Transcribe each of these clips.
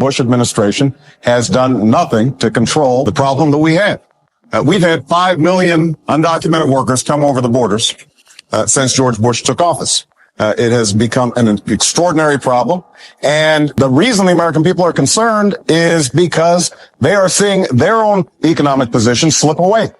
Bush administration has done nothing to control the problem that we have. We've had 5 million undocumented workers come over the borders since George Bush took office. It has become an extraordinary problem. And the reason the American people are concerned is because they are seeing their own economic position slip away.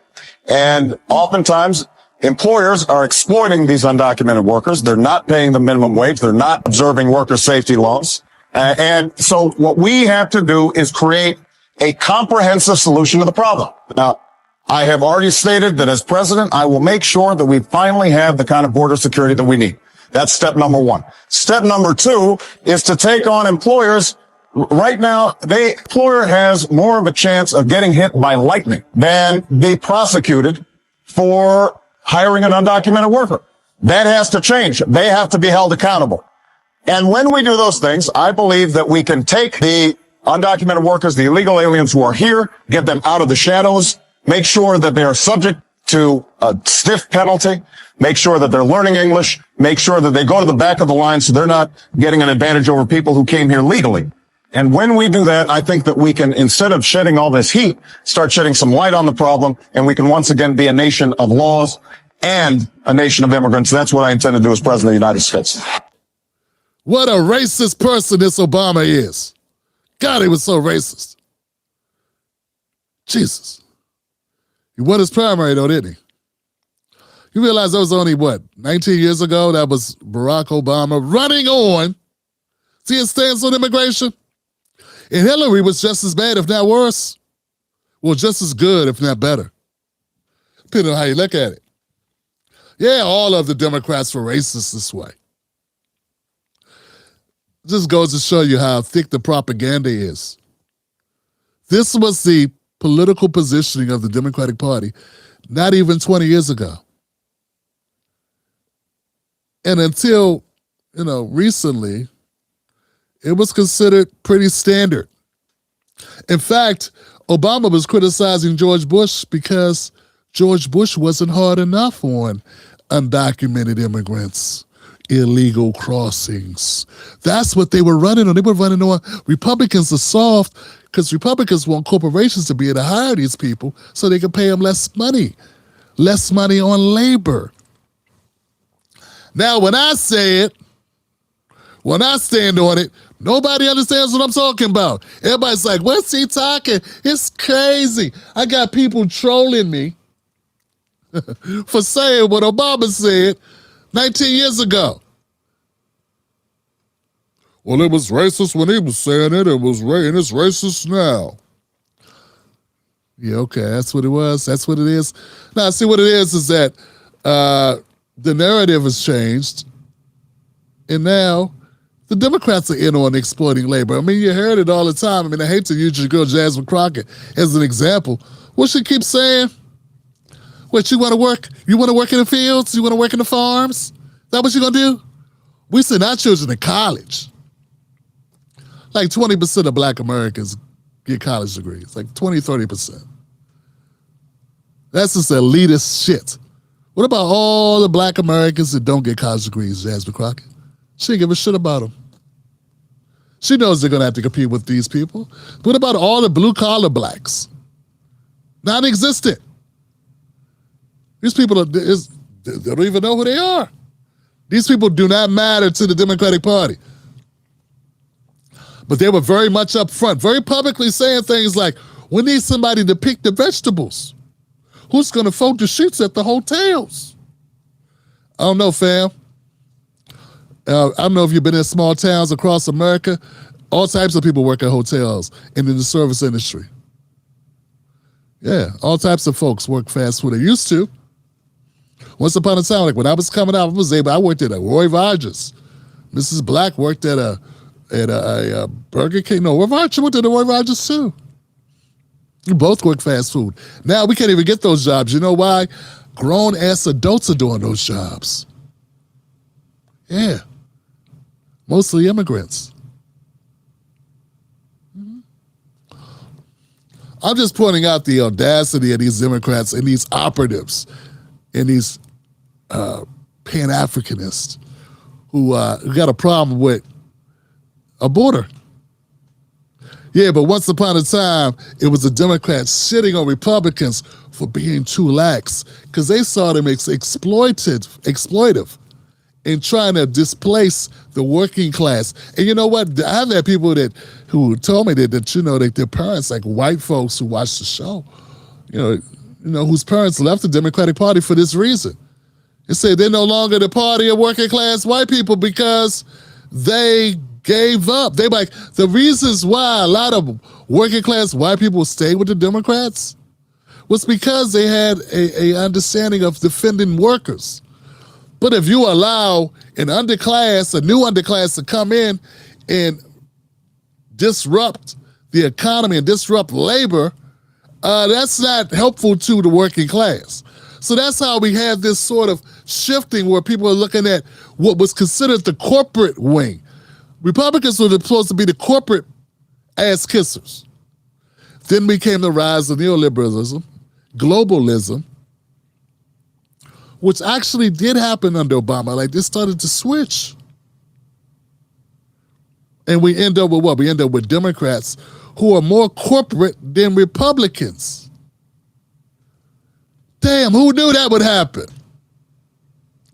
And oftentimes, employers are exploiting these undocumented workers. They're not paying the minimum wage. They're not observing worker safety laws. And so what we have to do is create a comprehensive solution to the problem. Now, I have already stated that as president, I will make sure that we finally have the kind of border security that we need. That's step number one. Step number two is to take on employers. Right now, the employer has more of a chance of getting hit by lightning than be prosecuted for hiring an undocumented worker. That has to change. They have to be held accountable. And when we do those things, I believe that we can take the undocumented workers, the illegal aliens who are here, get them out of the shadows, make sure that they are subject to a stiff penalty, make sure that they're learning English, make sure that they go to the back of the line so they're not getting an advantage over people who came here legally. And when we do that, I think that we can, instead of shedding all this heat, start shedding some light on the problem, and we can once again be a nation of laws and a nation of immigrants. That's what I intend to do as president of the United States. What a racist person this Obama is. God, he was so racist. Jesus. He won his primary, though, didn't he? You realize that was only, 19 years ago? That was Barack Obama running on. See his stance on immigration? And Hillary was just as bad, if not worse. Well, just as good, if not better. Depending on how you look at it. Yeah, all of the Democrats were racist this way. Just goes to show you how thick the propaganda is. This was the political positioning of the Democratic Party not even 20 years ago. And until, recently, it was considered pretty standard. In fact, Obama was criticizing George Bush because George Bush wasn't hard enough on undocumented immigrants, illegal crossings. That's what they were running on. They were running on Republicans are soft because Republicans want corporations to be able to hire these people so they can pay them less money on labor. Now, when I say it, when I stand on it, nobody understands what I'm talking about. Everybody's like, what's he talking? It's crazy. I got people trolling me for saying what Obama said 19 years ago. Well, it was racist when he was saying it. And it's racist now. Yeah, okay, that's what it was. That's what it is. Now, see what it is that the narrative has changed, and now the Democrats are in on exploiting labor. I mean, you heard it all the time. I mean, I hate to use your girl Jasmine Crockett as an example. What she keeps saying? What, you want to work? You want to work in the fields? You want to work in the farms? Is that what you're going to do? We send our children to college. Like 20% of black Americans get college degrees. Like 20-30%. That's just elitist shit. What about all the black Americans that don't get college degrees, Jasmine Crockett? She didn't give a shit about them. She knows they're going to have to compete with these people. What about all the blue-collar blacks? Non-existent. These people, they don't even know who they are. These people do not matter to the Democratic Party. But they were very much up front, very publicly saying things like, we need somebody to pick the vegetables. Who's going to fold the sheets at the hotels? I don't know, fam. I don't know if you've been in small towns across America. All types of people work at hotels and in the service industry. Yeah, all types of folks work fast food. They used to. Once upon a time, like when I was coming out, I worked at a Roy Rogers. Mrs. Black worked at a Burger King. No, Roy Rogers went to the Roy Rogers too. We both work fast food. Now we can't even get those jobs. You know why? Grown-ass adults are doing those jobs. Yeah. Mostly immigrants. Mm-hmm. I'm just pointing out the audacity of these Democrats and these operatives and these Pan-Africanists who got a problem with a border. Yeah, but once upon a time, it was the Democrats shitting on Republicans for being too lax because they saw them exploitive in trying to displace the working class. And you know what? I've had people who told me that their parents, like white folks who watched the show, whose parents left the Democratic Party for this reason. They say they're no longer the party of working class white people because they gave up. The reasons why a lot of working class white people stayed with the Democrats was because they had a understanding of defending workers. But if you allow a new underclass to come in and disrupt the economy and disrupt labor, that's not helpful to the working class. So that's how we have this sort of shifting where people are looking at what was considered the corporate wing. Republicans were supposed to be the corporate ass kissers. Then became the rise of neoliberalism, globalism, which actually did happen under Obama. Like, this started to switch. And we end up with what? We end up with Democrats who are more corporate than Republicans. Damn, who knew that would happen?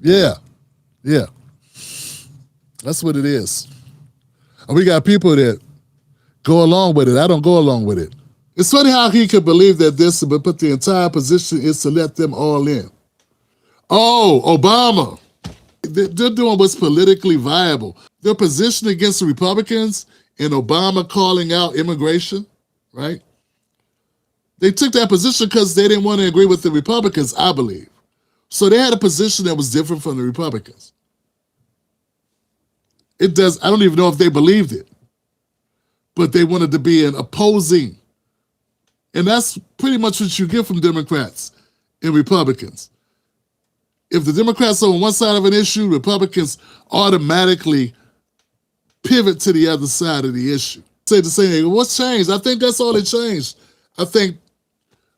Yeah. That's what it is. And we got people that go along with it. I don't go along with it. It's funny how he could believe that this, but put the entire position is to let them all in. Oh, Obama. They're doing what's politically viable. Their position against the Republicans and Obama calling out immigration, right? They took that position because they didn't want to agree with the Republicans, I believe. So they had a position that was different from the Republicans. I don't even know if they believed it, but they wanted to be an opposing. And that's pretty much what you get from Democrats and Republicans. If the Democrats are on one side of an issue, Republicans automatically pivot to the other side of the issue. Say the same thing. What's changed? I think that's all that changed. I think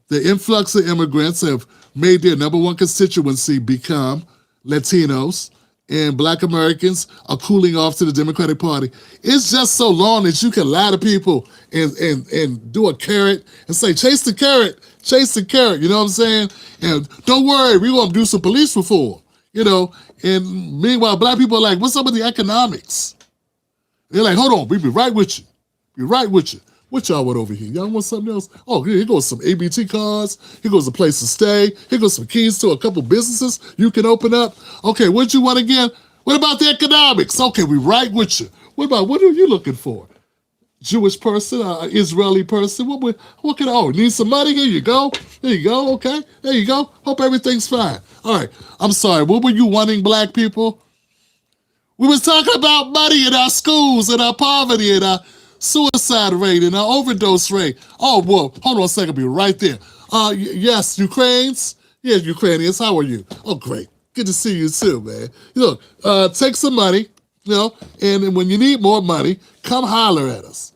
the influx of immigrants have made their number one constituency become Latinos, and Black Americans are cooling off to the Democratic Party. It's just so long that you can lie to people and do a carrot and say, chase the carrot, you know what I'm saying? And don't worry, we're going to do some police reform, and meanwhile, Black people are like, what's up with the economics? They're like, hold on, we be right with you. What y'all want over here? Y'all want something else? Oh, here goes some ABT cards. Here goes a place to stay. Here goes some keys to a couple businesses you can open up. Okay, what you want again? What about the economics? Okay, we right with you. What are you looking for? Jewish person, Israeli person? Need some money? Here you go. Okay, there you go. Hope everything's fine. All right, I'm sorry. What were you wanting, Black people? We was talking about money in our schools and our poverty and our suicide rate and our overdose rate. Oh, well, hold on a second, be right there. Yes, Ukrainians? Yes, Ukrainians, how are you? Oh, great. Good to see you too, man. Look, take some money, and when you need more money, come holler at us.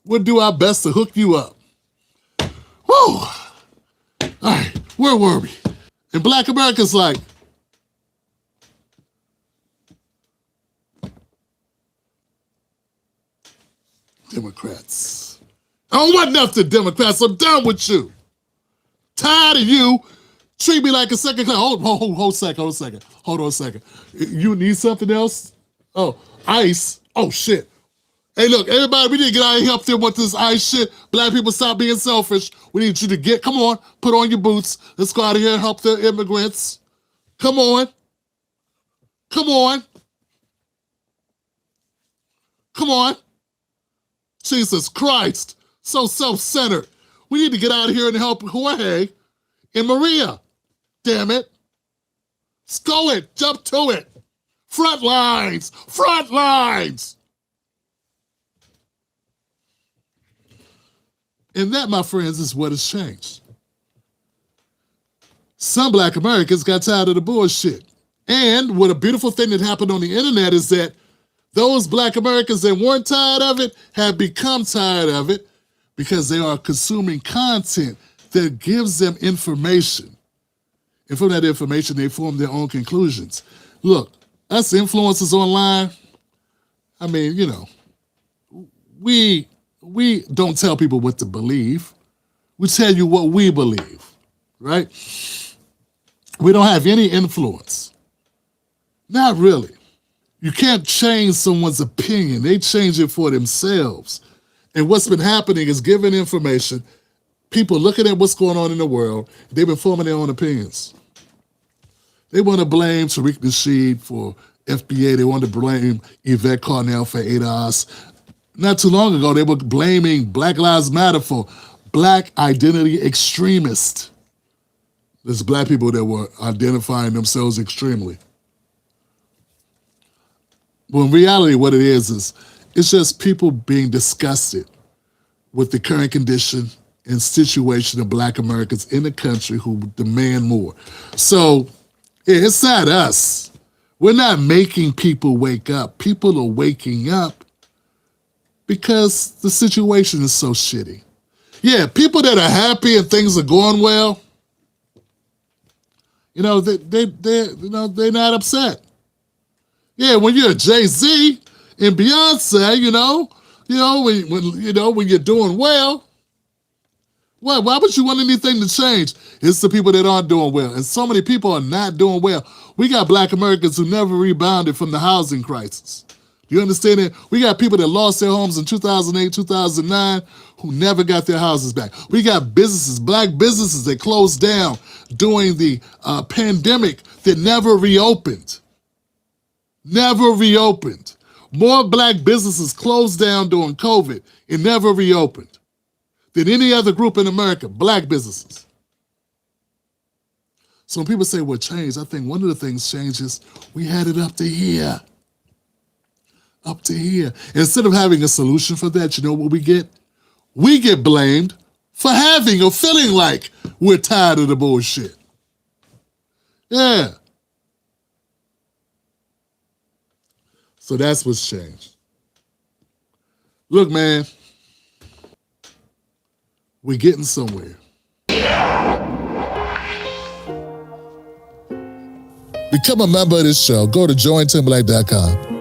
We'll do our best to hook you up. Woo! All right, where were we? And Black America's like, Democrats. I don't want nothing, Democrats. I'm done with you. Tired of you. Treat me like a second class. Hold on a second. You need something else? Oh, ice. Oh, shit. Hey, look, everybody, we need to get out of here up there with this ice shit. Black people, stop being selfish. We need you to come on, put on your boots. Let's go out of here and help the immigrants. Come on. Jesus Christ, so self-centered. We need to get out of here and help Jorge and Maria. Damn it. Let's go it. Jump to it. Front lines. And that, my friends, is what has changed. Some Black Americans got tired of the bullshit. And what a beautiful thing that happened on the internet is that those Black Americans that weren't tired of it have become tired of it because they are consuming content that gives them information. And from that information, they form their own conclusions. Look, us influencers online, I mean, we We don't tell people what to believe. We tell you what we believe, right? We don't have any influence. Not really. You can't change someone's opinion. They change it for themselves. And what's been happening is giving information, people looking at what's going on in the world, they've been forming their own opinions. They want to blame Tariq Nasheed for FBA. They want to blame Yvette Carnell for ADOS. Not too long ago, they were blaming Black Lives Matter for black identity extremists. There's black people that were identifying themselves extremely. Well, in reality, what it is it's just people being disgusted with the current condition and situation of Black Americans in the country who demand more. So it's not us. We're not making people wake up. People are waking up because the situation is so shitty. Yeah, people that are happy and things are going well, they're not upset. Yeah, when you're Jay-Z and Beyonce, when you're doing well, why would you want anything to change? It's the people that aren't doing well. And so many people are not doing well. We got Black Americans who never rebounded from the housing crisis. You understand that? We got people that lost their homes in 2008, 2009, who never got their houses back. We got businesses, Black businesses that closed down during the pandemic that never reopened. Never reopened. More Black businesses closed down during COVID and never reopened than any other group in America, Black businesses. So when people say what changed, I think one of the things changes, we had it up to here. Up to here. Instead of having a solution for that, you know what we get? We get blamed for having or feeling like we're tired of the bullshit. Yeah. So that's what's changed. Look, man, we're getting somewhere. Become a member of this show. Go to jointimberlake.com.